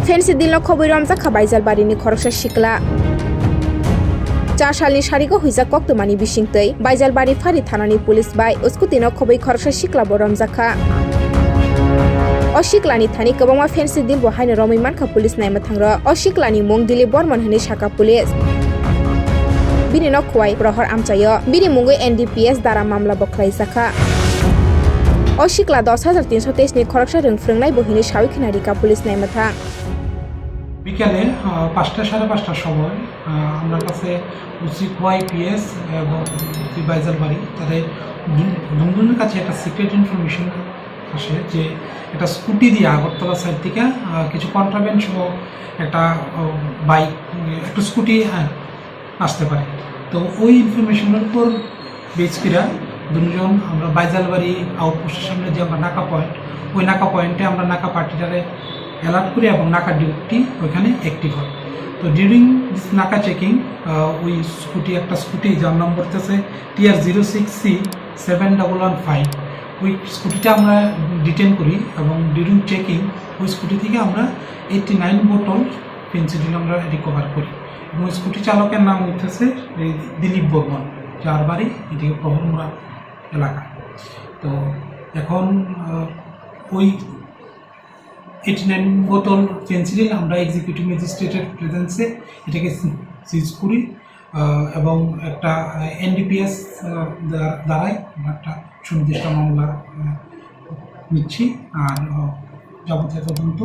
Fancy दिल खबै रमजाखा बाइजालबारिनि खरसा सिख्ला 4 सालनि सारिखौ हुइजा कक्तमानि बिसिंतै बाइजालबारि फारि थानानि पुलिस बाय उसकुतिनो खबै खरसा सिख्ला रमजाखा अशिक्लानि थानि गोबांमा फेन्सी दिल बहायनो रमैमानखा पुलिस नायमा थांरो अशिक्लानि मुं दिलीप बर्मन होननि साका पुलिस बिनि नखवाय प्रहर आमचायो बिनि मुंगै NDPS दारा मामला बख्लाय साखा अशिक्ला 10,323 नि खरसा रोंफ्रोंनाय बहिनि साविखिनारिका पुलिस नायमा थां বিকেলে 5টা সাড়ে 5টার সময় আমার কাছে উসি YPS এবং উসি বাইজালবাড়ি তাদের দুজনের কাছে একটা সিক্রেট ইনফরমেশন আসে যে একটা স্কুটি দিয়ে আগরতলা সাইড থেকে কিছু কন্ট্রাব্যান্ড সহ একটা বাইক একটা স্কুটি আসতে পারে। তো ওই ইনফরমেশনের উপর বেস করে দুজন আমরা বাইজালবাড়ি আউটপোস্টের সামনে যে আমরা নাকা পয়েন্ট ওই নাকা পয়েন্টে আমরা নাকা পার্টিটারে অ্যালার্ট করি এবং নাকা ডিউটি ওইখানে অ্যাক্টিভ হয়। তো ডিউরিং দিস নাকা চেকিং ওই একটা স্কুটি যার নম্বর হচ্ছে TR06C 7115 ওই স্কুটিটা আমরা ডিটেন করি এবং ডিউরিং চেকিং ওই স্কুটি থেকে আমরা 89 বোতল ফেন্সিডিল আমরা রিকভার করি এবং ওই স্কুটি চালকের নাম হচ্ছে দিলীপ বর্মন, যার বাড়ি এদিকে প্রহরমুড়া এলাকা। তো এখন ওই 89 বোতল ফেন্সিডিল আমরা এক্সিকিউটিভ ম্যাজিস্ট্রেটের প্রেজেন্সে এটাকে সিজ করি এবং একটা NDPS দ্বারাই আমরা একটা সুনির্দিষ্ট মামলা নিচ্ছি আর যাবতীয় তদন্ত